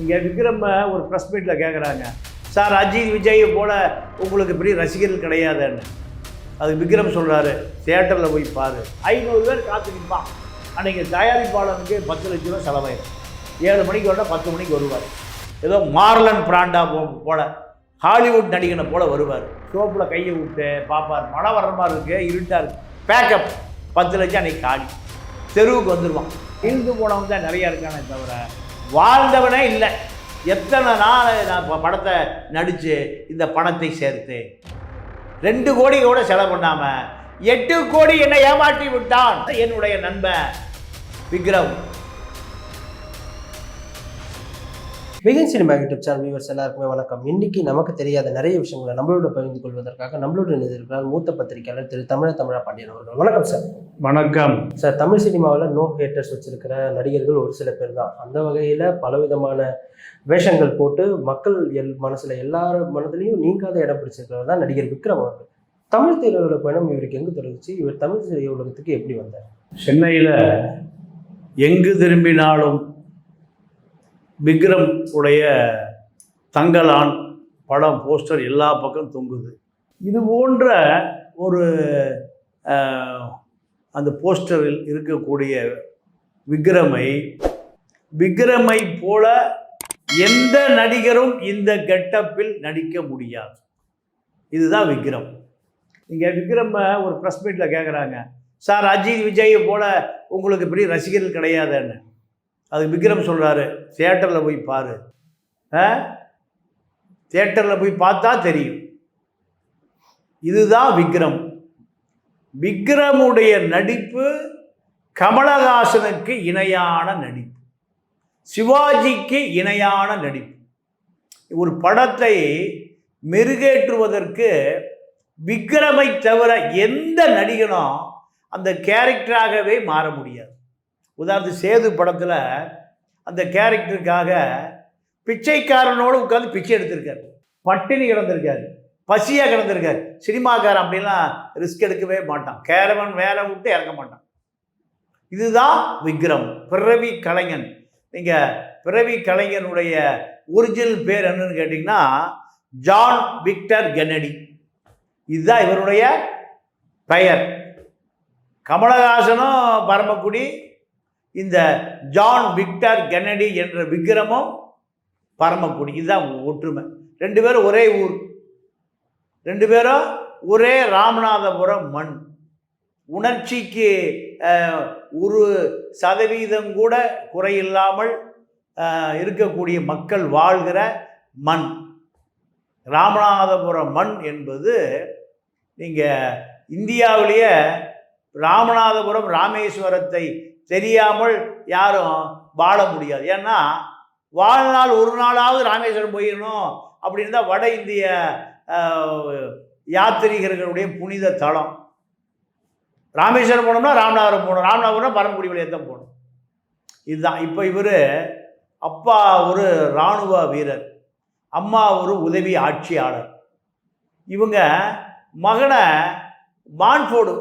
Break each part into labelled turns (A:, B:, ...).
A: இங்கே விக்ரம் ஒரு ப்ரெஸ் மீட்டில் கேட்குறாங்க, சார் அஜித் விஜய் போல உங்களுக்கு இப்படி ரசிகர்கள் கிடையாதுன்னு. அதுக்கு விக்ரம் சொல்கிறாரு, தியேட்டரில் போய் பாரு, 500 பேர் காத்து நிற்பான். அன்றைக்கி தயாரிப்பாளனுக்கு 10 லட்ச ரூபா செலவாயிடும். 7 மணிக்கு வந்தால் 10 மணிக்கு வருவார். ஏதோ மார்லன் பிராண்டா போல ஹாலிவுட் நடிகனை போல் வருவார். சோப்பில் கையை விட்டு பார்ப்பார், மழை வர்ற மாதிரி இருக்குது, இருட்டாக இருக்குது, பேக்கப் 10 லட்சம் அன்றைக்கி காலி. தெருவுக்கு வந்துடுவான். இருந்து போனவங்க தான் நிறையா இருக்கானே தவிர வாழ்ந்தவனே இல்லை. எத்தனை நாள் நான் படத்தை நடித்து இந்த பணத்தை சேர்த்து 2 கோடி கூட செலவு பண்ணாமல் 8 கோடி என்னை ஏமாற்றி விட்டான் என்னுடைய நண்பன் Vikram.
B: Begin cinema YouTube channel viewers எல்லாருக்குமே வணக்கம். இன்னைக்கு நமக்கு தெரியாத நிறைய விஷயங்களை நம்மளோட பகிர்ந்து கொள்வதற்காக நம்மளோட நிதியிருக்கிறார் மூத்த பத்திரிகையாளர் திரு தமிழா பாண்டியன் அவர்கள். வணக்கம் சார்.
A: வணக்கம்
B: சார். தமிழ் சினிமாவில் நோ ஹேட்டர்ஸ் வச்சிருக்கிற நடிகர்கள் ஒரு சில பேர் தான். அந்த வகையில் பலவிதமான வேஷங்கள் போட்டு மக்கள் மனசுல எல்லார் மனதிலையும் நீங்காத இடம் பிடிச்சிருக்கிறவர் தான் நடிகர் விக்ரம் அவர்கள். தமிழ் திரையுலக பயணம் இவருக்கு எங்கு தொடங்குச்சு? இவர் தமிழ் திரையுலகத்துக்கு எப்படி வந்தார்?
A: சென்னையில் எங்கு திரும்பினாலும் விக்ரம் உடைய தங்கலான் படம் போஸ்டர் எல்லா பக்கம் தொங்குது. இது போன்ற ஒரு அந்த போஸ்டரில் இருக்கக்கூடிய விக்ரமை போல எந்த நடிகரும் இந்த கெட்டப்பில் நடிக்க முடியாது. இதுதான் விக்ரம். இங்கே விக்ரம் ஒரு ப்ரெஸ் மீட்டில் கேட்குறாங்க, சார் அஜித் விஜய் போல உங்களுக்கு இப்படி ரசிகர்கள் கிடையாதுன்னு. அதுக்கு விக்ரம் சொல்கிறாரு, தியேட்டரில் போய் பாரு, தியேட்டரில் போய் பார்த்தா தெரியும். இதுதான் விக்ரம். விக்ரமுடைய நடிப்பு கமலஹாசனுக்கு இணையான நடிப்பு, சிவாஜிக்கு இணையான நடிப்பு. ஒரு படத்தை மெருகேற்றுவதற்கு விக்ரமை தவிர எந்த நடிகனும் அந்த கேரக்டராகவே மாற முடியாது. உதாரணத்துக்கு சேது படத்தில் அந்த கேரக்டருக்காக பிச்சைக்காரனோடு உட்காந்து பிச்சை எடுத்திருக்காரு, பட்டினி கிடந்திருக்காரு, பசியாக கிடந்திருக்காரு. சினிமாக்காரன் அப்படின்லாம் ரிஸ்க் எடுக்கவே மாட்டான், கேரவன் வேலை விட்டு இறங்க மாட்டான். இதுதான் விக்ரம், பிறவி கலைஞன். நீங்கள் பிறவி கலைஞனுடைய ஒரிஜினல் பேர் என்னன்னு கேட்டிங்கன்னா ஜான் விக்டர் கென்னடி. இதுதான் இவருடைய பெயர். கமலஹாசனும் பரமக்குடி, இந்த ஜான் விக்டர் கென்னடி என்ற விக்ரமும் பரமக்குடி. இதுதான் ஒற்றுமை. 2 பேரும் ஒரே ஊர், 2 பேரும் ஒரே ராமநாதபுரம் மண். உணர்ச்சிக்கு 1% கூட குறையில்லாமல் இருக்கக்கூடிய மக்கள் வாழ்கிற மண் ராமநாதபுரம் மண் என்பது. நீங்கள் இந்தியாவிலேயே ராமநாதபுரம் ராமேஸ்வரத்தை தெரியாமல் யாரும் வாழ முடியாது. ஏன்னா வாழ்நாள் ஒரு நாளாவது ராமேஸ்வரம் போயிடணும் அப்படின்னு தான் வட இந்திய யாத்திரிகர்களுடைய புனித தலம். ராமேஸ்வரம் போனோம்னா ராமநாதபுரம் போகணும், ராமநாதபுரம் பரமக்குடி வழியாக தான் போகணும். இதுதான். இப்போ இவர் அப்பா ஒரு இராணுவ வீரர், அம்மா ஒரு உதவி ஆட்சியாளர். இவங்க மகனை மான்ஃபோர்டு,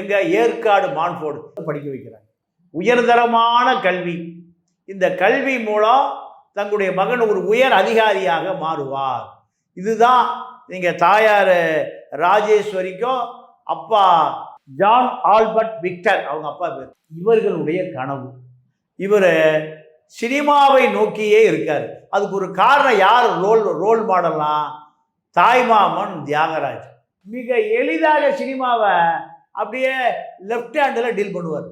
A: எங்கள் ஏற்காடு மான்ஃபோர்டு படிக்க வைக்கிறாங்க. உயர்தரமான கல்வி. இந்த கல்வி மூலம் தங்களுடைய மகன் ஒரு உயர் அதிகாரியாக மாறுவார். இதுதான் நீங்கள் தாயார் ராஜேஸ்வரிக்கும் அப்பா ஜான் ஆல்பர்ட் விக்டர், அவங்க அப்பா பேர், இவர்களுடைய கனவு. இவர் சினிமாவை நோக்கியே இருக்கார். அதுக்கு ஒரு காரணம் யார் ரோல் மாடல்லாம்? தாய்மாமன் தியாகராஜ். மிக எளிதாக சினிமாவை அப்படியே லெஃப்ட் ஹேண்டில் டீல் பண்ணுவார்.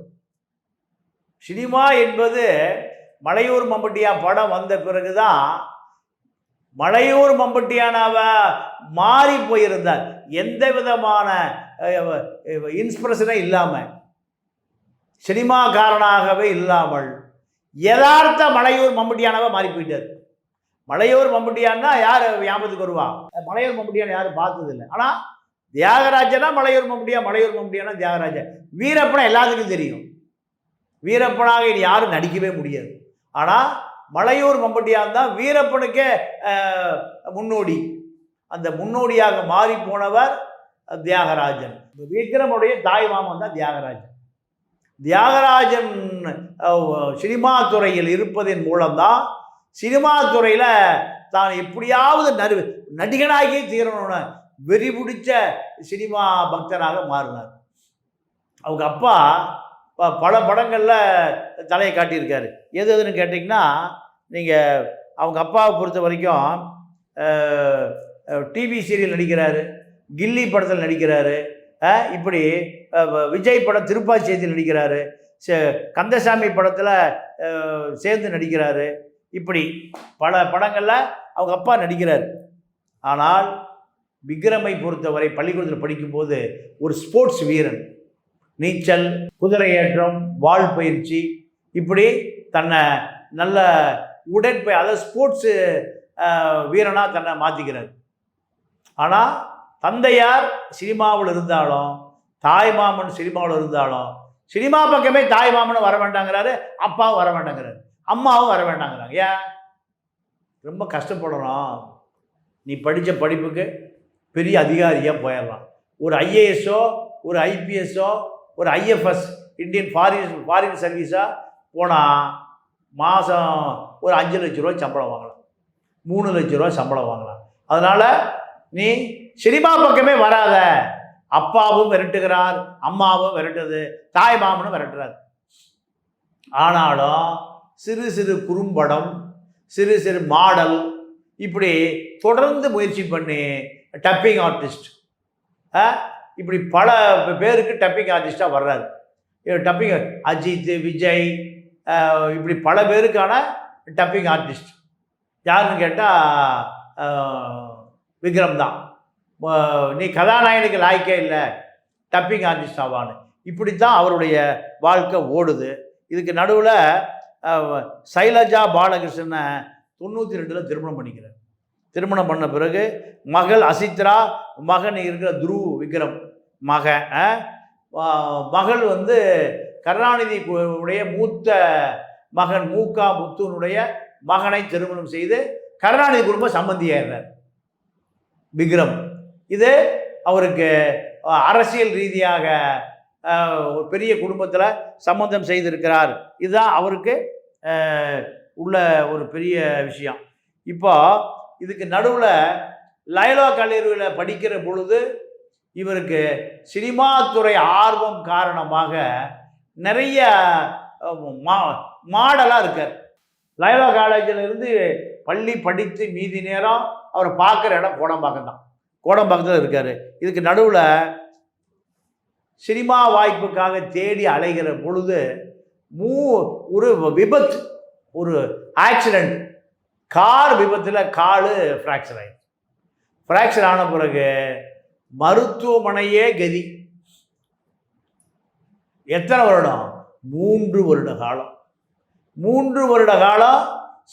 A: சினிமா என்பது மலையூர் மம்பட்டியா படம் வந்த பிறகுதான் மலையூர் மம்பட்டியானாவ மாறி போயிருந்தார். எந்த விதமான இன்ஸ்பிரேஷனே இல்லாமல், சினிமாக்காரனாகவே இல்லாமல் யதார்த்த மலையூர் மம்பட்டியானாவ மாறி போயிட்டார். மலையூர் மம்பட்டியான்னா யார் ஞாபகத்துக்கு வருவா? மலையூர் மம்பட்டியான யாரும் பார்த்ததில்லை. ஆனால் தியாகராஜனா மலையூர் மம்பட்டியானா தியாகராஜன். வீரப்பனை எல்லாத்துக்கும் தெரியும். வீரப்பனாக இனி யாரும் நடிக்கவே முடியாது. ஆனால் மலையூர் மம்பட்டியான் தான் வீரப்பனுக்கே முன்னோடி. அந்த முன்னோடியாக மாறி போனவர் தியாகராஜன். விக்ரமுடைய தாய் மாமன் தான் தியாகராஜன். தியாகராஜன் சினிமா துறையில் இருப்பதன் மூலம்தான் சினிமா துறையில் தான் எப்படியாவது நடிகனாகி தீரணும்னு வெறி பிடிச்ச சினிமா பக்தனாக மாறினார். அவங்க அப்பா பல படங்களில் தலையை காட்டியிருக்காரு. எதுன்னு கேட்டிங்கன்னா, நீங்கள் அவங்க அப்பாவை பொறுத்த வரைக்கும் டிவி சீரியல் நடிக்கிறாரு, கில்லி படத்தில் நடிக்கிறாரு, இப்படி விஜய் படம் திருப்பாச்சி செய்தியில் நடிக்கிறாரு, கந்தசாமி படத்தில் சேர்ந்து நடிக்கிறாரு. இப்படி பல படங்களில் அவங்க அப்பா நடிக்கிறார். ஆனால் விக்ரமை பொறுத்தவரை பள்ளிக்கூடத்தில் படிக்கும்போது ஒரு ஸ்போர்ட்ஸ் வீரன், நீச்சல், குதிரை ஏற்றம், வாள் பயிற்சி, இப்படி தன்னை நல்ல அதாவது ஸ்போர்ட்ஸு வீரனாக தன்னை மாற்றிக்கிறார். ஆனால் தந்தையார் சினிமாவில் இருந்தாலும், தாய்மாமன் சினிமாவில் இருந்தாலும், சினிமா பக்கமே தாய்மாமனும் வர வேண்டாங்கிறாரு, அப்பாவும் வர வேண்டாங்கிறாரு, அம்மாவும் வர வேண்டாங்கிறாங்க. ஏன்? ரொம்ப கஷ்டப்படணும், நீ படித்த படிப்புக்கு பெரிய அதிகாரியாக போயிடலாம். ஒரு ஐஏஎஸ்ஸோ, ஒரு ஐபிஎஸ்ஸோ, ஒரு ஐஎஃப்எஸ், இந்தியன் ஃபாரின் சர்வீஸாக போனால் மாதம் ஒரு 5 லட்ச ரூபா சம்பளம் வாங்கலாம், 3 லட்ச ரூபா சம்பளம் வாங்கலாம். அதனால் நீ சினிமா பக்கமே வராத. அப்பாவும் விரட்டுகிறார், அம்மாவும் விரட்டுது, தாய் மாமனும் விரட்டுறாரு. ஆனாலும் சிறு சிறு குறும்படம், சிறு சிறு மாடல், இப்படி தொடர்ந்து முயற்சி பண்ணி டப்பிங் ஆர்டிஸ்ட், இப்படி பல பேருக்கு டப்பிங் ஆர்டிஸ்டாக வர்றாரு. டப்பிங் அஜித், விஜய், இப்படி பல பேருக்கான டப்பிங் ஆர்டிஸ்ட். யாருன்னு கேட்டால் விக்ரம் தான். நீ கதாநாயகனுக்கு லாய்க்கே இல்லை, டப்பிங் ஆர்டிஸ்ட் ஆவான்னு. இப்படித்தான் அவருடைய வாழ்க்கை ஓடுது. இதுக்கு நடுவில் சைலஜா பாலகிருஷ்ணனை 92 திருமணம் பண்ணிக்கிறார். திருமணம் பண்ண பிறகு மகள் அசித்ரா, மகன் இருக்கிற துருவ் விக்ரம் மகள் கருணாநிதி உடைய மூத்த மகன் மூகா முத்துனுடைய மகனை திருமணம் செய்து கருணாநிதி குடும்ப சம்பந்தியாகிறார் விக்ரம். இது அவருக்கு அரசியல் ரீதியாக ஒரு பெரிய குடும்பத்தில் சம்பந்தம் செய்திருக்கிறார். இதுதான் அவருக்கு உள்ள ஒரு பெரிய விஷயம். இப்போ இதுக்கு நடுவில் லயோலா கல்லூரியில் படிக்கிற பொழுது இவருக்கு சினிமா துறை ஆர்வம் காரணமாக நிறைய மாடலாக இருக்கார். லயோலா காலேஜில் இருந்து பள்ளி படித்து மீதி நேரம் அவரை பார்க்குற இடம் கோடம்பாக்கம் தான். கோடம்பாக்கத்தில் இருக்கார். இதுக்கு நடுவில் சினிமா வாய்ப்புக்காக தேடி அலைகிற பொழுது ஒரு விபத்து, ஒரு ஆக்சிடெண்ட், கார் விபத்தில் கால் ஃப்ராக்சர் ஆகிடும். ஃப்ராக்சர் ஆன பிறகு மருத்துவமனையே கதி. எத்தனை வருடம்? 3 வருட காலம். 3 வருட காலம்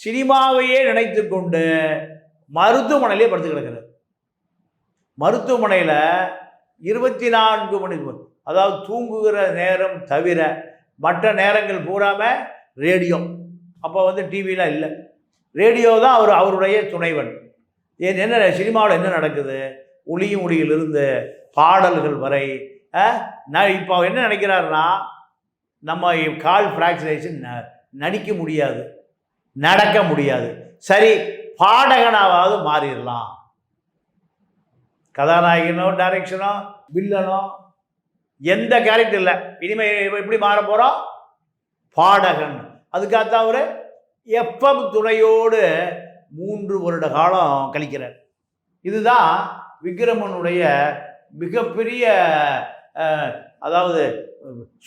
A: சினிமாவையே நினைத்து கொண்டு மருத்துவமனையிலே படுத்து கிடக்கிறார். மருத்துவமனையில் 24 மணி, அதாவது தூங்குகிற நேரம் தவிர மற்ற நேரங்கள் பூராமல் ரேடியோ. அப்போ டிவிலாம் இல்லை, ரேடியோ தான் அவருடைய துணைவன். என்ன சினிமாவில் என்ன நடக்குது, ஒளியும் ஒளியிலிருந்து பாடல்கள் வரை. இப்போ என்ன நினைக்கிறாருன்னா, நம்ம கால் ஃப்ராக்சரேஷன் நடிக்க முடியாது, நடக்க முடியாது, சரி பாடகனாவது மாறிடலாம். கதாநாயகனோ டைரக்ஷனோ வில்லனோ எந்த கேரக்டர் இல்லை, இனிமேல் எப்படி மாற போகிறோம்? பாடகன். அதுக்காகத்தான் அவர் எஃப்எம் துணையோடு 3 வருட காலம் கழிக்கிறார். இதுதான் விக்ரமனுடைய மிகப்பெரிய, அதாவது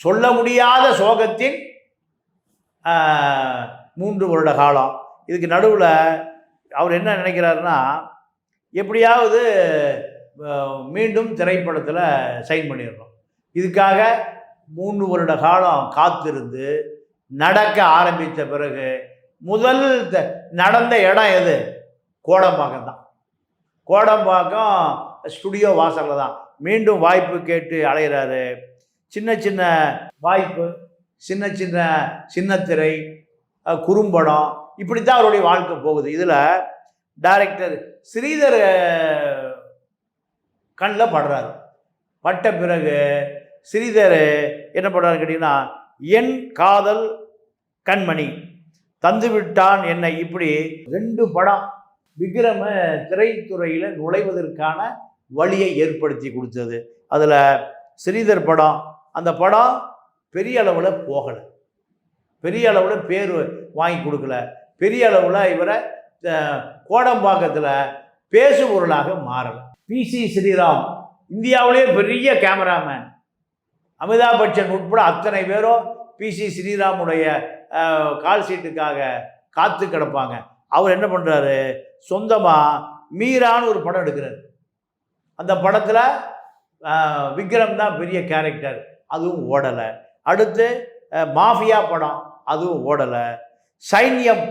A: சொல்ல முடியாத சோகத்தின் 3 வருட காலம். இதுக்கு நடுவில் அவர் என்ன நினைக்கிறாருன்னா, எப்படியாவது மீண்டும் திரைப்படத்தில் சைன் பண்ணிடணும். இதுக்காக 3 வருட காலம் காத்திருந்து நடக்க ஆரம்பித்த பிறகு முதல் நடந்த இடம் எது? கோடம்பாக்கம் தான். கோடம்பாக்கம் ஸ்டுடியோ வாசலில் தான். மீண்டும் வாய்ப்பு கேட்டு அலைகிறாரு. சின்ன சின்ன வாய்ப்பு, சின்ன சின்ன சின்னத்திரை, குறும்படம், இப்படி தான் அவருடைய வாழ்க்கை போகுது. இதில் டைரக்டர் ஸ்ரீதர் கண்ணில் படுறாரு. பட்ட பிறகு ஸ்ரீதர் என்ன பண்ணுறாரு கேட்டிங்கன்னா, என் காதல் கண்மணி, தந்து விட்டான் என்னை, இப்படி 2 படம் விக்ரம திரைத்துறையில் நுழைவதற்கான வழியை ஏற்படுத்தி கொடுத்தது. அதில் ஸ்ரீதர் படம், அந்த படம் பெரிய அளவில் போகலை, பெரிய அளவில் பேர் வாங்கி கொடுக்கல, பெரிய அளவில் இவரை கோடம்பாக்கத்தில் பேசுபொருளாக மாறலை. பிசி ஸ்ரீராம் இந்தியாவிலே பெரிய கேமராமேன், அமிதாப் பச்சன் உட்பட அத்தனை பேரும் பிசி ஸ்ரீராமுடைய கால் சீட்டுக்காக காத்து கிடப்பாங்க. அவர் என்ன பண்ணுறாரு, சொந்தமாக மீரான்னு ஒரு படம் எடுக்கிறார். அந்த படத்தில் விக்ரம் தான் பெரிய கேரக்டர், அதுவும் ஓடலை. அடுத்து மாஃபியா படம், அதுவும் ஓடலை. சைன்யம்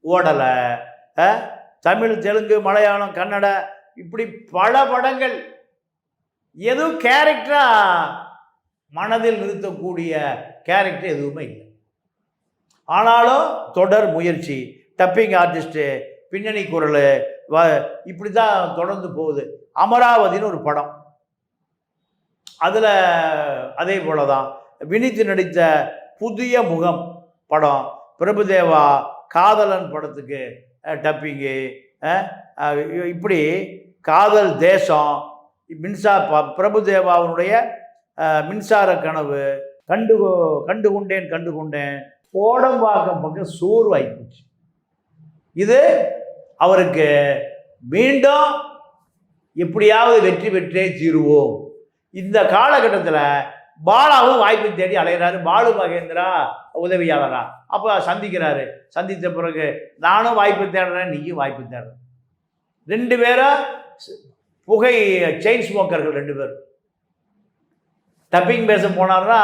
A: ஓடலை. தமிழ், தெலுங்கு, மலையாளம், கன்னட, இப்படி பல படங்கள் எதுவும் கேரக்டராக மனதில் நிறுத்தக்கூடிய கேரக்டர் எதுவுமே இல்லை. ஆனாலும் தொடர் முயற்சி, டப்பிங் ஆர்டிஸ்ட்டு, பின்னணி குரல், இப்படி தான் தொடர்ந்து போகுது. அமராவதின்னு ஒரு படம், அதில் அதே போல தான் வினித் நடித்த புதிய முகம் படம், பிரபுதேவா காதலன் படத்துக்கு டப்பிங்கு, இப்படி காதல் தேசம், பிரபுதேவாவுடைய மின்சார கனவு, கண்டுகொண்டேன் கோடம்பாக்கம் பக்கம் சோர்வாகி போச்சு. இது அவருக்கு மீண்டும் எப்படியாவது வெற்றி பெற்றே தீருவோம். இந்த காலகட்டத்தில் பாலாவும் வாய்ப்பு தேடி அலைகிறாரு. பாலு மகேந்திரா உதவியாளரா, அப்போ சந்திக்கிறாரு. சந்தித்த பிறகு நானும் வாய்ப்பு தேடுறேன், நீயும் வாய்ப்பு தேடுறேன். 2 பேரும் புகை செயின் ஸ்மோக்கர்கள், 2 பேரும். டப்பிங் பேச போனார்னா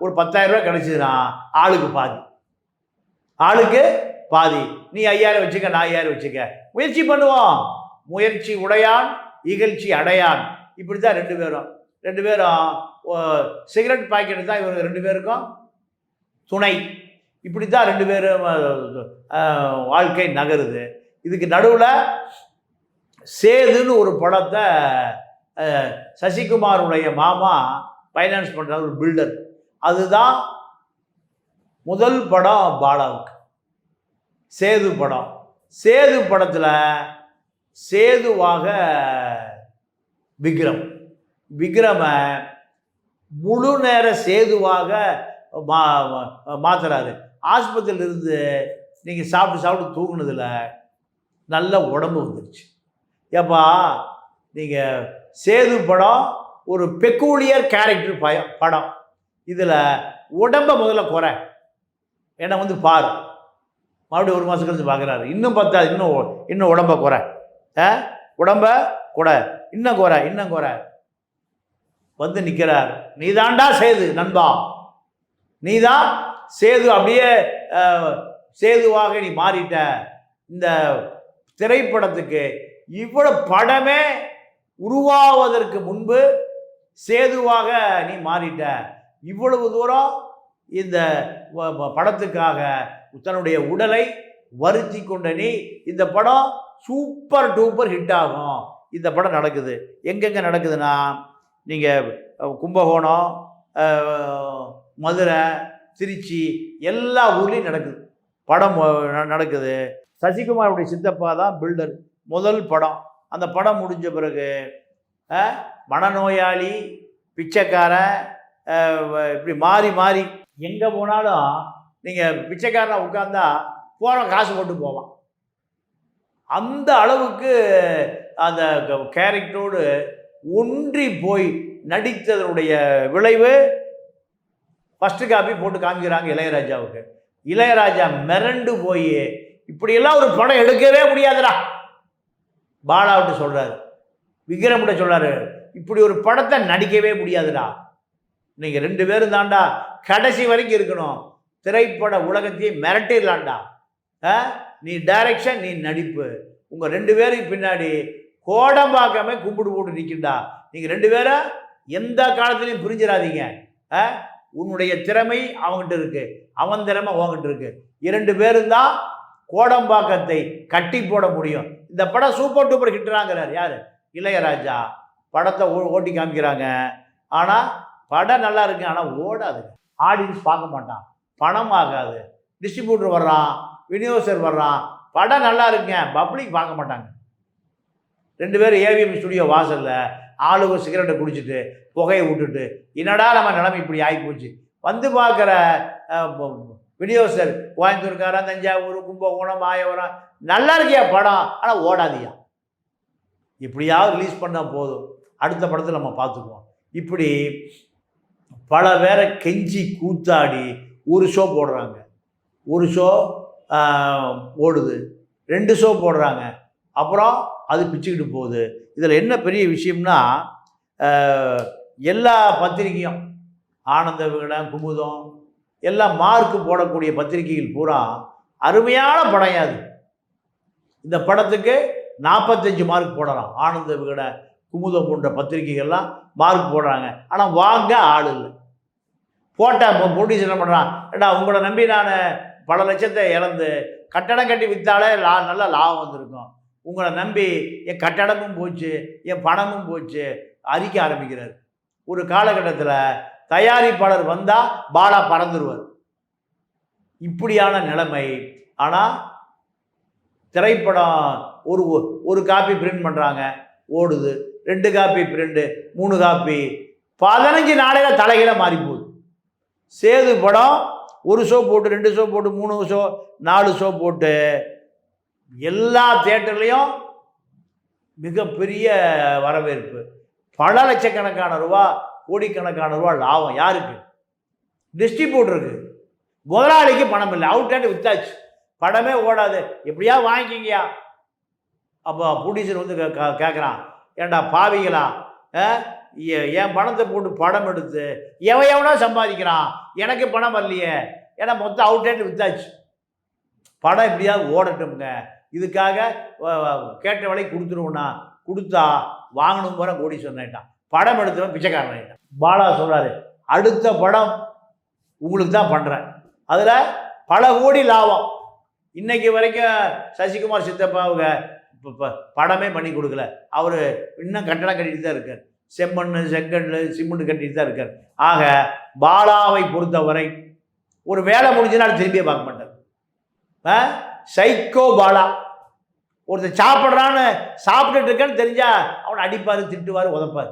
A: ஒரு 10,000 ரூபா கிடச்சிதுன்னா ஆளுக்கு பாதி. நீ 5000 வச்சுக்க, நான் 5000 வச்சுக்க, முயற்சி பண்ணுவோம். முயற்சி உடையான் இகழ்ச்சி அடையான், இப்படி தான் 2 பேரும் சிகரெட் பாக்கெட்டு தான் இவங்க 2 பேருக்கும் துணை. இப்படி தான் 2 பேரும் வாழ்க்கை நகருது. இதுக்கு நடுவில் சேதுன்னு ஒரு படத்தை சசிகுமாருடைய மாமா ஃபைனான்ஸ் பண்ணுற ஒரு பில்டர், அதுதான் முதல் படம் பாலாவுக்கு, சேது படம். சேது படத்தில் சேதுவாக விக்ரமை முழு நேர சேதுவாக மாத்துறாரு. ஆஸ்பத்திரியில் இருந்து நீங்கள் சாப்பிட்டு தூங்குனதில் நல்ல உடம்பு வந்துருச்சு. ஏப்பா, நீங்கள் சேது படம் ஒரு பெக்கூலியர் கேரக்டர் படம், இதில் உடம்பை முதல்ல குறை, என்னை வந்து பாரு. மறுபடியும் 1 மாதம் கழிச்சு பார்க்குறாரு, இன்னும் பத்தாது, இன்னும் உடம்பை குறை, உடம்பை குறை, இன்னும் குறை வந்து நிற்கிறார். நீ தாண்டா சேது நண்பா, நீ தான் சேது, அப்படியே சேதுவாக நீ மாறிட்ட. இந்த திரைப்படத்துக்கு இவ்வளவு படமே உருவாவதற்கு முன்பு சேதுவாக நீ மாறிட்ட. இவ்வளவு தூரம் இந்த படத்துக்காக தன்னுடைய உடலை வருத்தி கொண்ட நீ, இந்த படம் சூப்பர் டூப்பர் ஹிட் ஆகும். இந்த படம் நடக்குது எங்கெங்கே நடக்குதுன்னா, நீங்கள் கும்பகோணம், மதுரை, திருச்சி, எல்லா ஊர்லேயும் நடக்குது, படம் நடக்குது. சசிகுமாருடைய சித்தப்பா தான் பில்டர், முதல் படம். அந்த படம் முடிஞ்ச பிறகு மனநோயாளி, பிச்சைக்காரன், இப்படி மாறி எங்கே போனாலும் நீங்கள் பிச்சைக்காரனை உட்கார்ந்தா போகிற காசு போட்டு போவான். அந்த அளவுக்கு அந்த கேரக்டரோடு ஒன்றி போய் நடித்ததனுடைய விளைவு ஃபஸ்ட்டு காப்பி போட்டு காமிக்கிறாங்க இளையராஜாவுக்கு. இளையராஜா மிரண்டு போய், இப்படியெல்லாம் ஒரு படம் எடுக்கவே முடியாதுடா, பாலாவிட்டு சொல்கிறாரு, விக்ரம்கிட்ட சொல்கிறாரு, இப்படி ஒரு படத்தை நடிக்கவே முடியாதுடா, நீங்கள் 2 பேரும் தாண்டா கடைசி வரைக்கும் இருக்கணும், திரைப்பட உலகத்தையே மிரட்டிடலாண்டா, நீ டைரக்ஷன், நீ நடிப்பு, உங்கள் 2 பேருக்கு பின்னாடி கோடம்பாக்கமே கும்பிடு போட்டு நிற்கிண்டா, நீங்கள் 2 பேரும் எந்த காலத்துலையும் புரிஞ்சிடாதீங்க, உன்னுடைய திறமை அவங்ககிட்ட இருக்கு, அவன் திறமை உங்ககிட்ட இருக்கு, 2 பேரும் தான் கோடம்பாக்கத்தை கட்டி போட முடியும். இந்த படம் சூப்பர் டூப்பர் ஹிட்றாங்கிறார் யார்? இளையராஜா. படத்தை ஓட்டி காமிக்கிறாங்க, ஆனால் படம் நல்லா இருக்கு, ஆனால் ஓடாது, ஆடியன்ஸ் பார்க்க மாட்டான், பணம் ஆகாது. டிஸ்ட்ரிபியூட்டர் வர்றான், விநியோகஸ்தர் வர்றான், படம் நல்லா இருக்குங்க, பப்ளிக் பார்க்க மாட்டாங்க. 2 பேரும் ஏவிஎம் ஸ்டுடியோ வாசலில் ஆளுங்க சிகரெட்டை குடிச்சிட்டு புகையை விட்டுட்டு என்னடா நம்ம நிலைமை இப்படி ஆகிப்போச்சு. வந்து பார்க்குற விநியோகஸ்தர் கோயம்புத்தூர்காரன், தஞ்சாவூர், கும்பகோணம், மாயவரம், நல்லா இருக்கியா படம், ஆனால் ஓடாதியா, இப்படியாவது ரிலீஸ் பண்ணால் போதும், அடுத்த படத்தில் நம்ம பார்த்துக்குவோம். இப்படி பல பேரை கெஞ்சி கூத்தாடி ஒரு ஷோ போடுறாங்க, ஒரு ஷோ ஓடுது, 2 ஷோ போடுறாங்க, அப்புறம் அது பிச்சுக்கிட்டு போகுது. இதில் என்ன பெரிய விஷயம்னா, எல்லா பத்திரிக்கையும் ஆனந்த விகடன், குமுதம் எல்லாம் மார்க்கு போடக்கூடிய பத்திரிகைகள் பூரா அருமையான படம் அது. இந்த படத்துக்கு 45 மார்க் போடலாம். ஆனந்த விகடன், குமுதம் போன்ற பத்திரிகைகள்லாம் மார்க் போடுறாங்க, ஆனால் வாங்க ஆள் இல்லை. போட்டால் இப்போ ப்ரொடியூசர் என்ன பண்ணுறான், ஏடா உங்களை நம்பி நான் பல லட்சத்தை இழந்து கட்டடம் கட்டி விற்றாலே நல்ல லாபம் வந்திருக்கும், உங்களை நம்பி என் கட்டடமும் போச்சு, என் பணமும் போச்சு, அறிக்க ஆரம்பிக்கிறார். ஒரு காலகட்டத்தில் தயாரிப்பாளர் வந்தால் பாலா பறந்துடுவார். இப்படியான நிலைமை. ஆனால் திரைப்படம் ஒரு காப்பி பிரிண்ட் பண்ணுறாங்க, ஓடுது, 2 காப்பி பிரிண்டு, 3 காப்பி, 15 நாளையில் தலைகீழ மாறி போகுது. சேது படம் 1 ஷோ போட்டு, 2 ஷோ போட்டு, 3 ஷோ, 4 ஷோ போட்டு எல்லா தியேட்டர்லேயும் மிகப்பெரிய வரவேற்பு. பல லட்சக்கணக்கான ரூபா, கோடிக்கணக்கான ரூபா லாபம். யாருக்கு? டிஸ்ட்ரிபியூட்டருக்கு. முதலாளிக்கு பணம் இல்லை, அவுட் ஹேண்ட் வித்தாச்சு, படமே ஓடாது, எப்படியா வாங்கிக்கிங்கயா. அப்போ ப்ரொடியூசர் வந்து கேட்குறான், ஏண்டா பாவிங்களா, என் பணத்தை போட்டு படம் எடுத்து எவனா சம்பாதிக்கிறான், எனக்கு பணம் வரலையே, ஏன்னா மொத்தம் அவுட் ஹேண்ட் வித்தாச்சு, படம் எப்படியாவது ஓடட்டும்ங்க, இதுக்காக கேட்ட விலைக்கு கொடுத்துருவோண்ணா, கொடுத்தா வாங்கணும் போகிற கோடீஸ்வரன் ஆகிட்டான், படம் எடுத்துருவோம் பிச்சைக்காரன் ஆகிட்டான். பாலா சொல்கிறாரு, அடுத்த படம் உங்களுக்கு தான் பண்ணுறேன், அதில் பல கோடி லாபம். இன்னைக்கு வரைக்கும் சசிகுமார் சித்தப்பாவுக்கு இப்போ படமே பண்ணி கொடுக்கல, அவர் இன்னும் கட்டடம் கட்டிட்டு தான் இருக்கார், செம்மண் செங்கல் சிமெண்ட் கட்டிட்டு தான் இருக்கார். ஆக பாலாவை பொறுத்தவரை ஒரு வேலை முடிஞ்சுன்னா திரும்பியே பார்க்க மாட்டார். சைக்கோ பாலா. ஒருத்தர் சாப்பிட்றான்னு சாப்பிட்டுட்டு இருக்கேன்னு தெரிஞ்சா அவனை அடிப்பார், திட்டுவார், உதப்பார்.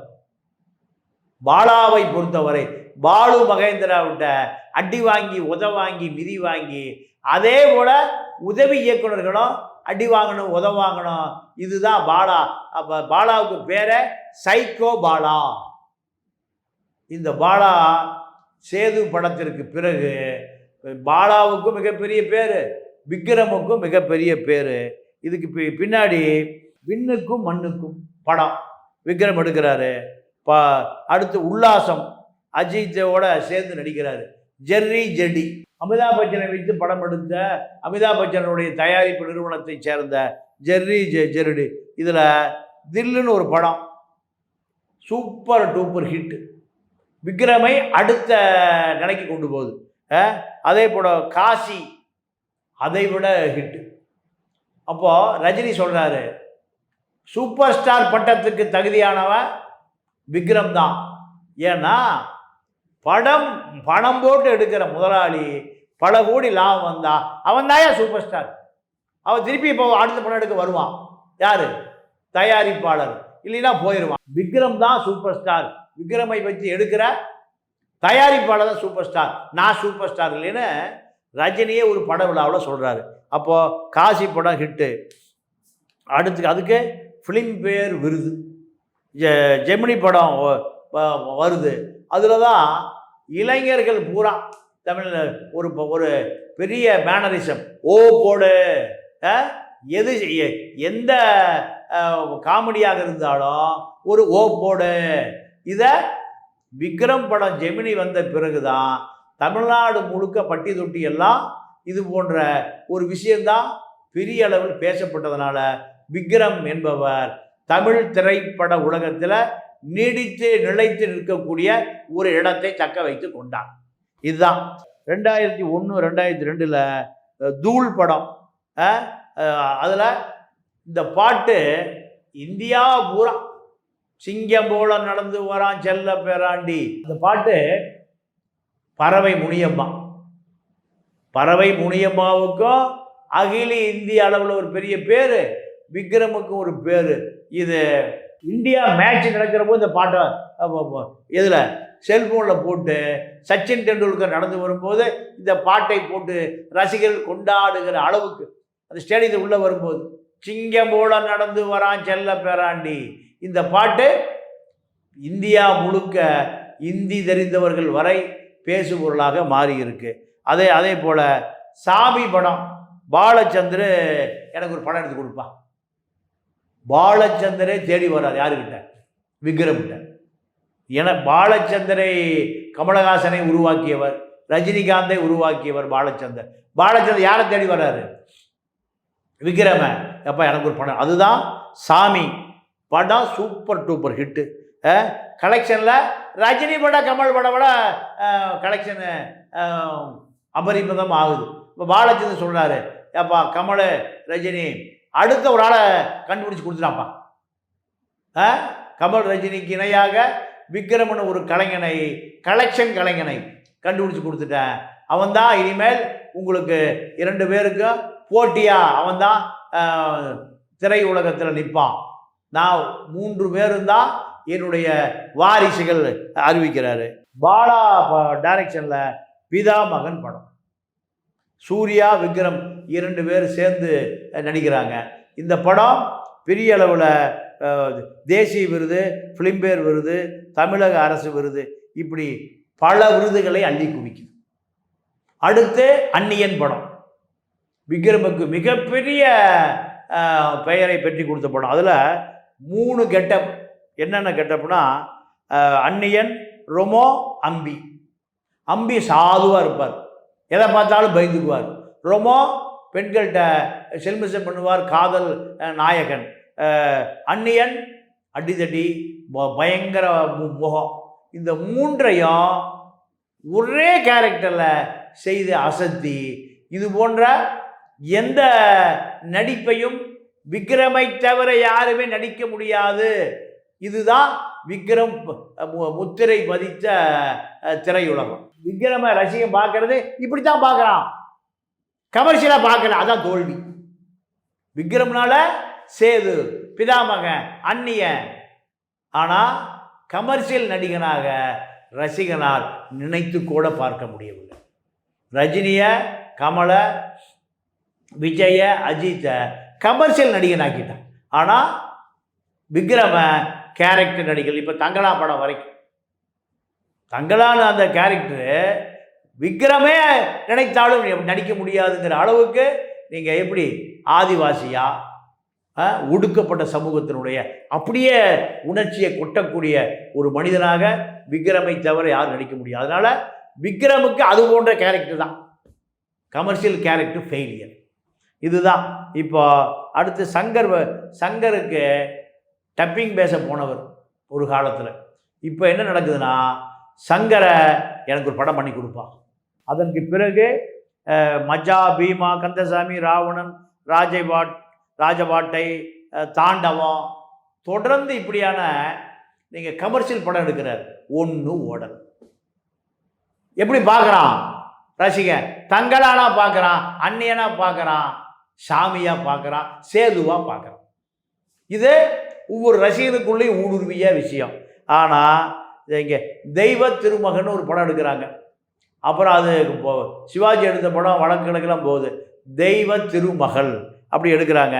A: பாலாவை பொறுத்தவரை பாலு மகேந்திராவிட்ட அடி வாங்கி, வாங்கி, மிதி வாங்கி, அதே போல உதவி இயக்குநர்களும் அடி வாங்கணும், வாங்கணும். இதுதான் பாலா. அப்போ பாலாவுக்கு பேரை சைக்கோ பாலா. இந்த பாலா சேது படத்திற்கு பிறகு பாலாவுக்கும் மிகப்பெரிய பேர், விக்ரமுக்கும் மிகப்பெரிய பேர். இதுக்கு பின்னாடி விண்ணுக்கும் மண்ணுக்கும் படம் விக்ரம் எடுக்கிறாரு. அடுத்து உல்லாசம் அஜித்தோட சேர்ந்து நடிக்கிறாரு. ஜெர்ரி ஜெடி அமிதாப் பச்சனை வைத்து படம் எடுத்த அமிதாப் பச்சனுடைய தயாரிப்பு நிறுவனத்தை சேர்ந்த ஜெர்ரி ஜெர்டி. இதில் தில்லுன்னு ஒரு படம் சூப்பர் டூப்பர் ஹிட், விக்ரமை அடுத்த நிலைக்கு கொண்டு போகுது. அதே போல காசி அதை விட ஹிட். அப்போது ரஜினி சொல்கிறாரு, சூப்பர் ஸ்டார் பட்டத்துக்கு தகுதியானவன் விக்ரம் தான். ஏன்னா பணம் போட்டு எடுக்கிற முதலாளி பல கோடி லாபம் வந்தா அவன் தாயா சூப்பர் ஸ்டார். அவன் திருப்பி இப்போ அடுத்த படம் எடுக்க வருவான். யாரு? தயாரிப்பாளர். இல்லைன்னா போயிடுவான். விக்ரம் தான் சூப்பர் ஸ்டார். விக்ரமை வச்சு எடுக்கிற தயாரிப்பாளர் தான் சூப்பர் ஸ்டார், நான் சூப்பர் ஸ்டார் இல்லைன்னு ரஜினியே ஒரு பட விழாவில் சொல்கிறாரு. அப்போது காசி படம் ஹிட்டு. அடுத்து அதுக்கு ஃபிலிம்பேர் விருது. ஜெமினி படம் வருது. அதில் தான் இளைஞர்கள் பூரா தமிழில் ஒரு பெரிய மேனரிசம், ஓ போடு, எது எந்த காமெடியாக இருந்தாலும் ஒரு ஓ போடு. இதை விக்ரம் படம் ஜெமினி வந்த பிறகு தான் தமிழ்நாடு முழுக்க பட்டி தொட்டி எல்லாம் இது போன்ற ஒரு விஷயந்தான் பெரிய அளவில் பேசப்பட்டதுனால விக்ரம் என்பவர் தமிழ் திரைப்பட உலகத்தில் நீடித்து நிலைத்து நிற்கக்கூடிய ஒரு இடத்தை தக்க வைத்து கொண்டார். இதுதான் 2001 2002 தூள் படம். அதில் இந்த பாட்டு இந்தியா பூரா சிங்கம் போல நடந்து வரான் செல்ல பேராண்டி. இந்த பாட்டு பறவை முனியம்மா பறவை முனியம்மாவுக்கும் அகில இந்திய அளவில் ஒரு பெரிய பேர், விக்ரமுக்கும் ஒரு பேர். இது இந்தியா மேட்ச் நடக்கிற போது இந்த பாட்டை இதில் செல்ஃபோனில் போட்டு சச்சின் டெண்டுல்கர் நடந்து வரும்போது இந்த பாட்டை போட்டு ரசிகர்கள் கொண்டாடுகிற அளவுக்கு அந்த ஸ்டேடியத்தில் உள்ளே வரும்போது சிங்கம் போல நடந்து வரான் செல்ல பேராண்டி, இந்த பாட்டு இந்தியா முழுக்க இந்தி தெரிந்தவர்கள் வரை பேசுபொருளாக மாறி இருக்கு. அதே போல் சாமி படம், பாலச்சந்தர் எனக்கு ஒரு படம் எடுத்து கொடுப்பா. பாலச்சந்தரே தேடி வர்றார் யாருக்கிட்ட? விக்ரம்கிட்ட. என பாலச்சந்தரை கமலஹாசனை உருவாக்கியவர், ரஜினிகாந்தை உருவாக்கியவர் பாலச்சந்தர். பாலச்சந்தர் யாரை தேடி வர்றாரு? விக்ரம. அப்போ எனக்கு ஒரு படம், அதுதான் சாமி படம். Super duper hit. கலெக்ஷனில் ரஜினி படம் கமல் படம் விட கலெக்ஷனு அபரிமிதம் ஆகுது. இப்போ பாலச்சந்தர் சொல்கிறாரு, ஏப்பா கமல் ரஜினி அடுத்த ஒரு ஆளை கண்டுபிடிச்சி கொடுத்துட்டாப்பா. கமல் ரஜினிக்கு இணையாக விக்ரமன் ஒரு கலெக்ஷன் கலைஞனை கண்டுபிடிச்சி கொடுத்துட்டேன். அவன்தான் இனிமேல் உங்களுக்கு 2 பேருக்கும் போட்டியாக அவன்தான் திரையுலகத்தில் நிற்பான். நான் 3 பேரும் தான் என்னுடைய வாரிசுகள் அறிவிக்கிறாரு. பாலா டைரக்ஷனில் பிதா மகன் படம். சூர்யா விக்ரம் 2 பேர் சேர்ந்து நடிக்கிறாங்க. இந்த படம் பெரிய அளவில் தேசிய விருது, ஃபிலிம்பேர் விருது, தமிழக அரசு விருது, இப்படி பல விருதுகளை அள்ளி குவிக்குது. அடுத்து அந்நியன் படம், விக்ரமுக்கு மிகப்பெரிய பெயரை பெற்றி கொடுத்த படம். அதில் 3 கெட்டப். என்னென்ன கெட்டப்னா, அந்நியன், ரொமோ, அம்பி சாதுவாக இருப்பார், எதை பார்த்தாலும் பயந்துக்குவார். ரொமோ பெண்கள்கிட்ட செல்மிசம் பண்ணுவார், காதல் நாயகன். அந்நியன் அடிதடி, பயங்கர முகம். இந்த 3ஐயும் ஒரே கேரக்டரில் செய்து அசத்தி, இது போன்ற எந்த நடிப்பையும் விக்ரமை தவிர யாருமே நடிக்க முடியாது. இதுதான் விக்ரம் முத்திரை பதித்த திரையுலகம். விக்ரம ரசிகன் பார்க்கறது இப்படி தான் பார்க்குறான், கமர்ஷியலாக பார்க்கல. அதான் தோல்வி. விக்ரம்னால சேது, பிதாமகன், அந்நியன். ஆனால் கமர்ஷியல் நடிகனாக ரசிகனால் நினைத்து கூட பார்க்க முடியவில்லை. ரஜினியை, கமலை, விஜய, அஜித்தை கமர்ஷியல் நடிகனாக்கிட்டான். ஆனால் விக்ரம கேரக்டர் நடிகர். இப்போ தங்களா படம் வரைக்கும் தங்களான அந்த கேரக்டரு விக்ரமே நினைத்தாலும் நடிக்க முடியாதுங்கிற அளவுக்கு நீங்கள் எப்படி ஆதிவாசியா, ஒடுக்கப்பட்ட சமூகத்தினுடைய அப்படியே உணர்ச்சியை கொட்டக்கூடிய ஒரு மனிதனாக விக்ரமை தவிர யாரும் நடிக்க முடியாது. அதனால் விக்ரமுக்கு அது போன்ற கேரக்டர் தான், கமர்ஷியல் கேரக்டர் ஃபெயிலியர். இதுதான். இப்போ அடுத்து சங்கருக்கு டப்பிங் பேச போனவர் ஒரு காலத்தில். இப்போ என்ன நடக்குதுன்னா, சங்கரை எனக்கு ஒரு படம் பண்ணி கொடுப்பான். அதற்கு பிறகு மஜா, பீமா, கந்தசாமி, ராவணன், ராஜபாட்டை, தாண்டவம், தொடர்ந்து இப்படியான நீங்கள் கமர்ஷியல் படம் எடுக்கிறார். ஒன்றும் ஓடல். எப்படி பார்க்குறான் ரசிகன்? தங்களானா பார்க்குறான், அந்நியனா பார்க்குறான், சாமியாக பார்க்குறான், சேதுவாக பார்க்குறான். இது ஒவ்வொரு ரசிகனுக்குள்ளேயும் ஊடுருவிய விஷயம். ஆனால் இங்கே தெய்வ திருமகன் ஒரு படம் எடுக்கிறாங்க. அப்புறம் அது சிவாஜி எடுத்த படம் வழக்குகளுக்கெல்லாம் போகுது. தெய்வ திருமகள் அப்படி எடுக்கிறாங்க.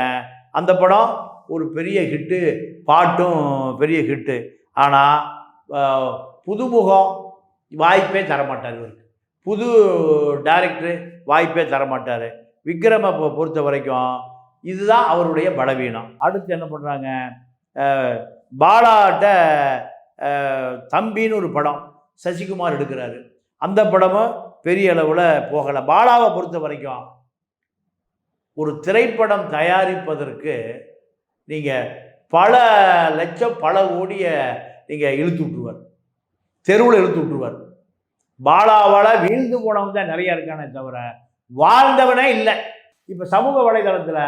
A: அந்த படம் ஒரு பெரிய ஹிட்டு, பாட்டும் பெரிய ஹிட்டு. ஆனால் புதுமுகம் வாய்ப்பே தரமாட்டார். இவருக்கு புது டைரக்டரு வாய்ப்பே தரமாட்டார். விக்ரமை பொறுத்த வரைக்கும் இதுதான் அவருடைய பலவீனம். அடுத்து என்ன பண்ணுறாங்க, பாலாட்ட தம்பின்னு ஒரு படம் சசிகுமார் எடுக்கிறாரு. அந்த படமும் பெரிய அளவில் போகலை. பாலாவை பொறுத்த வரைக்கும் ஒரு திரைப்படம் தயாரிப்பதற்கு நீங்கள் பல லட்சம் பல கோடியை நீங்கள் இழுத்து விட்டுருவார், தெருவில் இழுத்து விட்டுருவார். பாலாவால் வீழ்ந்து போனவங்க தான் நிறையா இருக்கானே தவிர வாழ்ந்தவனே இல்லை. இப்போ சமூக வலைதளத்தில்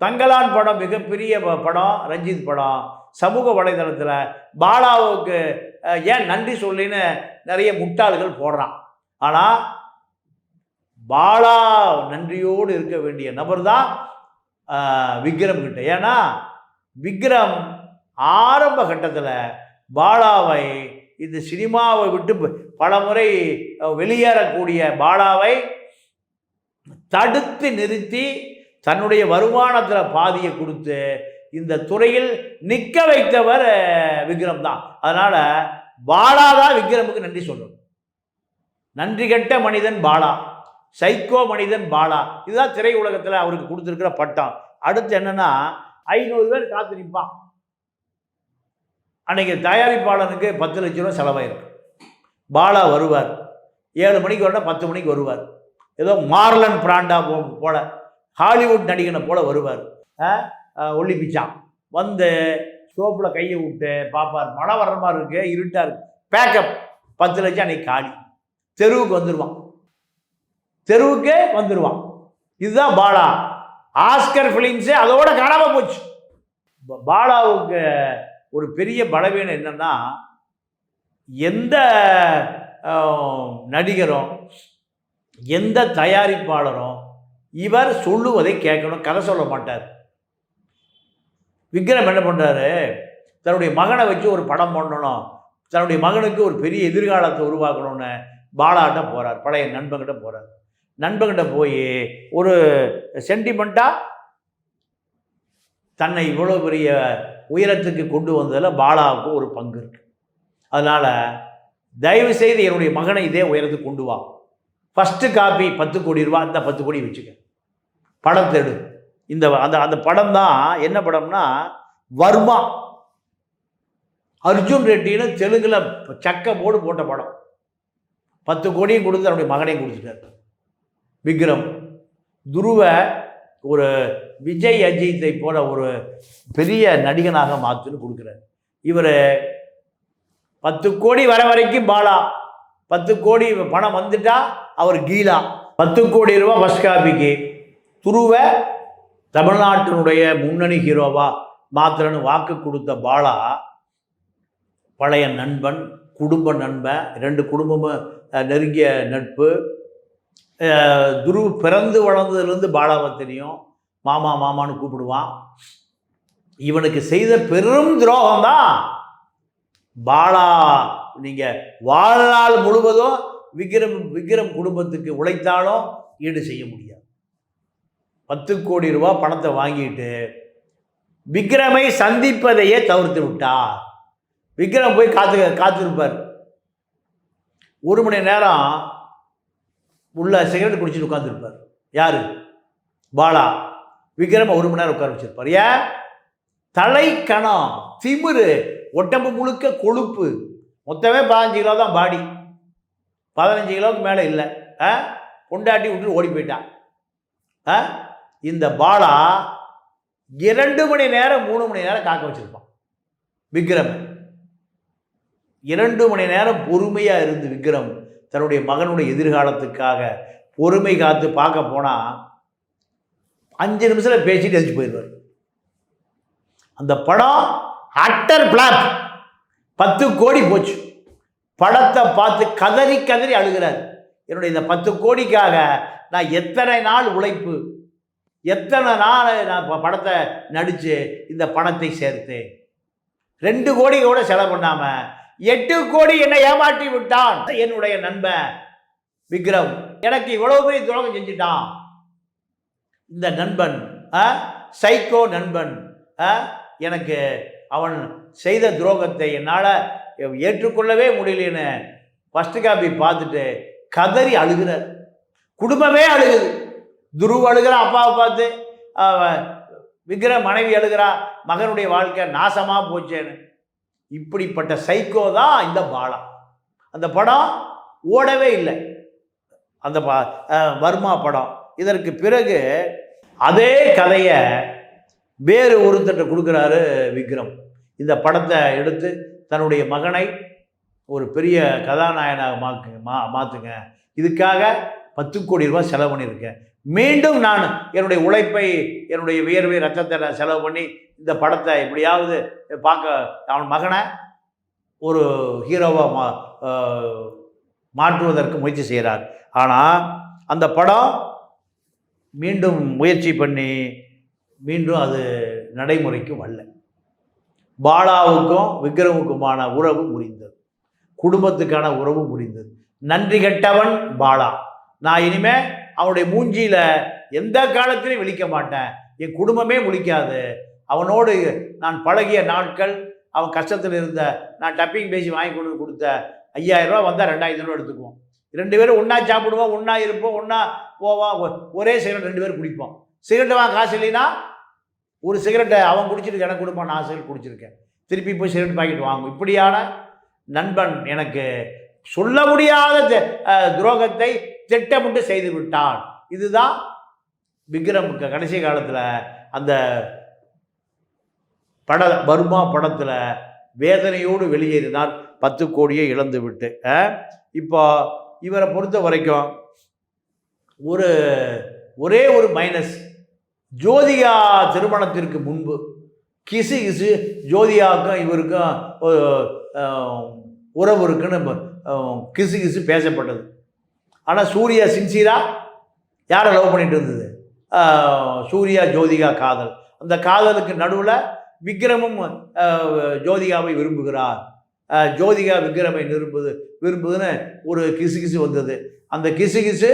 A: தங்கலான் படம் மிகப்பெரிய படம், ரஞ்சித் படம். சமூக வலைதளத்தில் பாலாவுக்கு ஏன் நன்றி சொல்லின்னு நிறைய முட்டாள்கள் போடுறான். ஆனால் பாலா நன்றியோடு இருக்க வேண்டிய நபர் தான் விக்ரம் கிட்ட. ஏன்னா விக்ரம் ஆரம்ப கட்டத்தில் பாலாவை, இந்த சினிமாவை விட்டு பல முறை வெளியேறக்கூடிய பாலாவை தடுத்து நிறுத்தி தன்னுடைய வருமானத்தில் பாதியை கொடுத்து இந்த துறையில் நிற்க வைத்தவர் விக்ரம் தான். அதனால் பாலா தான் விக்ரமுக்கு நன்றி சொல்லணும். நன்றி கெட்ட மனிதன் பாலா, சைக்கோ மனிதன் பாலா, இதுதான் திரை உலகத்தில் அவருக்கு கொடுத்துருக்கிற பட்டம். அடுத்து என்னன்னா 500 பேர் காத்து நிற்பான். அன்றைக்கி தயாரிப்பாளனுக்கு 10 லட்ச ரூபா செலவாயிருக்கு. பாலா வருவார், 7 மணிக்கு வரணும், 10 மணிக்கு வருவார். ஏதோ மார்லன் பிராண்டா போல ஹாலிவுட் நடிகனை போல வருவார். ஒல்லி பிச்சான் வந்து சோப்பில் கையை விட்டு பார்ப்பார். மழை வர்ற மாதிரி இருக்கு, இருட்டாக இருக்கு, பேக்கப் 10 லட்சம் அன்னைக்கு காலி. தெருவுக்கு வந்துடுவான். இதுதான் பாலா. ஆஸ்கர் ஃபிலிம்ஸே அதோட காணாமல் போச்சு. பாலாவுக்கு ஒரு பெரிய பலவீனம் என்னன்னா, எந்த நடிகரும் எந்த தயாரிப்பாளரும் இவர் சொல்லுவதை கேட்கணும், கதை சொல்ல மாட்டார். விக்ரம் என்ன பண்ணுறாரு, தன்னுடைய மகனை வச்சு ஒரு படம் பண்ணணும், தன்னுடைய மகனுக்கு ஒரு பெரிய எதிர்காலத்தை உருவாக்கணும்னு பாலாட்ட போகிறார். பழைய நண்பன்கிட்ட போகிறார். நண்பன்கிட்ட போய் ஒரு சென்டிமெண்ட்டாக தன்னை இவ்வளோ பெரிய உயரத்துக்கு கொண்டு வந்ததில் பாலாவுக்கு ஒரு பங்கு இருக்குது. அதனால் தயவு செய்து என்னுடைய மகனை இதே உயரத்துக்கு கொண்டு வா, ஃபஸ்ட்டு காப்பி 10 கோடி ரூபா, இந்த 10 கோடி வச்சுக்க, படத்தை எடு. இந்த அந்த படம் தான் என்ன படம்னா வர்மா, அர்ஜுன் ரெட்டின்னு தெலுங்கில் சக்க போட்ட படம். 10 கோடியும் கொடுத்து தன்னுடைய மகனையும் கொடுத்துட்டார் விக்ரம். துருவ ஒரு விஜய் அஜித்தை போல ஒரு பெரிய நடிகனாக மாற்றுன்னு கொடுக்குறார். இவர் 10 கோடி வர வரைக்கும் பாலா, 10 கோடி பணம் வந்துட்டா அவர் கீலா. 10 கோடி ரூபா ஃபஸ்ட் காப்பிக்கு துருவ தமிழ்நாட்டினுடைய முன்னணி ஹீரோவா மாத்திரன்னு வாக்கு கொடுத்த பாலா பழைய நண்பன், குடும்ப நண்பன், 2 குடும்பமும் நெருங்கிய நட்பு. துருவ பிறந்து வளர்ந்ததுலேருந்து பாலாவை தெரியும், மாமா மாமான்னு கூப்பிடுவான். இவனுக்கு செய்த பெரும் துரோகம் தான் பாலா. நீங்கள் வாழ்நாள் முழுவதும் விக்ரம் குடும்பத்துக்கு உழைத்தாலும் ஈடு செய்ய முடியாது. 10 கோடி ரூபா பணத்தை வாங்கிட்டு விக்ரமை சந்திப்பதையே தவிர்த்து விட்டார். விக்ரம் போய் காத்திருப்பார். 1 மணி நேரம் உள்ள சிகரெட் குடிச்சிட்டு உட்காந்துருப்பார். யார்? பாலா. விக்ரம் 1 மணி நேரம் உட்கார வச்சிருப்பார். ஏன்? தலைக்கணம், திமிரு, உடம்பு முழுக்க கொழுப்பு. மொத்தமே 15 கிலோ தான் பாடி, 15 கிலோவுக்கு மேலே இல்லை. பொண்டாட்டி விட்டு ஓடி போயிட்டான். இந்த பாலா 2 மணி நேரம் 3 மணி நேரம் காக்க வச்சிருப்பான் விக்ரம். 2 மணி நேரம் பொறுமையாக இருந்து விக்ரம் தன்னுடைய மகனுடைய எதிர்காலத்துக்காக பொறுமை காத்து பார்க்க போனால் 5 நிமிஷத்தில் பேசிட்டு எழுதி போயிடுவார். அந்த படம் அட்டர் பிளாப். 10 கோடி போச்சு. படத்தை பார்த்து கதறி கதறி அழுகிறார். என்னுடைய இந்த 10 கோடிக்காக நான் எத்தனை நாள் உழைப்பு, எத்தனை நாள் நான் படத்தை நடித்து இந்த பணத்தை சேர்த்தேன். 2 கோடி கூட செலவு பண்ணாமல் 8 கோடி என்னை ஏமாற்றி விட்டான் என்னுடைய நண்பன் விக்ரம். எனக்கு இவ்வளவு பெரிய துரோகம் செஞ்சுட்டான் இந்த நண்பன், சைக்கோ நண்பன். எனக்கு அவன் செய்த துரோகத்தை என்னால் ஏற்றுக்கொள்ளவே முடியலன்னு ஃபஸ்ட்டு காப்பி பார்த்துட்டு கதறி அழுகிறார். குடும்பமே அழுகுது. துருவ அழுகிறா அப்பாவை பார்த்து, விக்ரம் மனைவி அழுகிறா, மகனுடைய வாழ்க்கை நாசமாக போச்சேன்னு. இப்படிப்பட்ட சைக்கோ தான் இந்த பாலா. அந்த படம் ஓடவே இல்லை, அந்த வர்மா படம். இதற்கு பிறகு அதே கதையை வேறு ஒருத்தட்ட கொடுக்குறாரு விக்ரம். இந்த படத்தை எடுத்து தன்னுடைய மகனை ஒரு பெரிய கதாநாயகனாக மாற்றுங்க, இதுக்காக 10 கோடி ரூபாய் செலவு பண்ணியிருக்கேன். மீண்டும் நான் என்னுடைய உழைப்பை, என்னுடைய வியர்வை ரத்தத்தை நான் செலவு பண்ணி இந்த படத்தை எப்படியாவது பார்க்க அவன் மகனை ஒரு ஹீரோவாக மாற்றுவதற்கு முயற்சி செய்கிறார். ஆனால் அந்த படம் மீண்டும் முயற்சி பண்ணி மீண்டும் அது நடைமுறைக்கு வரல. பாலாவுக்கும் விக்ரமுக்குமான உறவு முறிந்தது, குடும்பத்துக்கான உறவு முறிந்தது. நன்றி கெட்டவன் பாலா. நான் இனிமே அவனுடைய மூஞ்சியில எந்த காலத்திலையும் விழிக்க மாட்டேன், என் குடும்பமே முழிக்காது. அவனோடு நான் பழகிய நாட்கள், அவன் கஷ்டத்தில் இருந்த, நான் டப்பிங் பேசி வாங்கி கொண்டு கொடுத்த 5000 ரூபா வந்தால் 2000 ரூபா எடுத்துக்குவோம். 2 பேரும் ஒன்றா சாப்பிடுவோம், ஒன்றா இருப்போம், ஒன்றா போவோம், ஒரே சிகரெட் 2 பேரும் குடிப்போம். சிகரெட் வாங்க காசு இல்லைன்னா ஒரு சிகரெட்டை அவன் குடிச்சிட்டு எனக்கு கொடுப்பான், நான் சிகரெட் குடிச்சிருக்கேன், திருப்பி போய் சிகரெட் பாக்கெட் வாங்கும். இப்படியான நண்பன் எனக்கு சொல்ல முடியாத துரோகத்தை திட்டமிட்டு செய்து விட்டான். இதுதான் விக்ரமுக்கு கடைசி காலத்தில் அந்த பர்மா படத்தில் வேதனையோடு வெளியேறினார், 10 கோடியை இழந்து விட்டு. இப்போ இவரை பொறுத்த வரைக்கும் ஒரே ஒரு மைனஸ், ஜோதிகா திருமணத்திற்கு முன்பு கிசு ஜோதிகாவுக்கும் இவருக்கும் உறவு இருக்குன்னு கிசு பேசப்பட்டது. ஆனால் சூர்யா சின்சியராக யாரை லவ் பண்ணிட்டு இருந்தது? சூர்யா ஜோதிகா காதல். அந்த காதலுக்கு நடுவில் விக்ரமும் ஜோதிகாவை விரும்புகிறார், ஜோதிகா விக்ரமை விரும்புதுன்னு ஒரு கிசு வந்தது. அந்த கிசு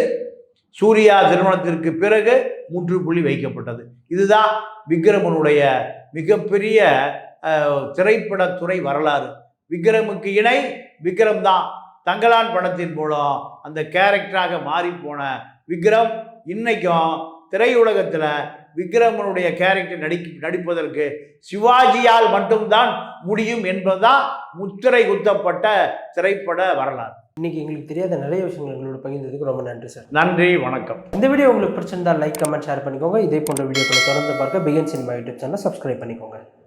A: சூர்யா திருமணத்திற்கு பிறகு முற்றுப்புள்ளி வைக்கப்பட்டது. இதுதான் விக்ரமனுடைய மிகப்பெரிய திரைப்படத்துறை வரலாறு. விக்ரமுக்கு இணை விக்ரம் தான். தங்கலான் படத்தின் மூலம் அந்த கேரக்டராக மாறிப்போன விக்ரம் இன்னைக்கும் திரையுலகத்தில் விக்ரமனுடைய கேரக்டர் நடிப்பதற்கு சிவாஜியால் மட்டும்தான் முடியும் என்பதுதான் முத்திரை குத்தப்பட்ட திரைப்பட வரலாறு.
B: இன்னைக்கு எங்களுக்கு தெரியாத நிறைய விஷயங்கள் எங்களோட பகிர்ந்ததுக்கு ரொம்ப நன்றி சார்.
A: நன்றி, வணக்கம்.
B: இந்த வீடியோ உங்களுக்கு பிடிச்சிருந்தா லைக், கமெண்ட், ஷேர் பண்ணிக்கோங்க. இதே போன்ற வீடியோக்களை தொடர்ந்து பார்க்க பிகின் சினிமா யூடியூப் சேனலை சப்ஸ்கிரைப் பண்ணிக்கோங்க.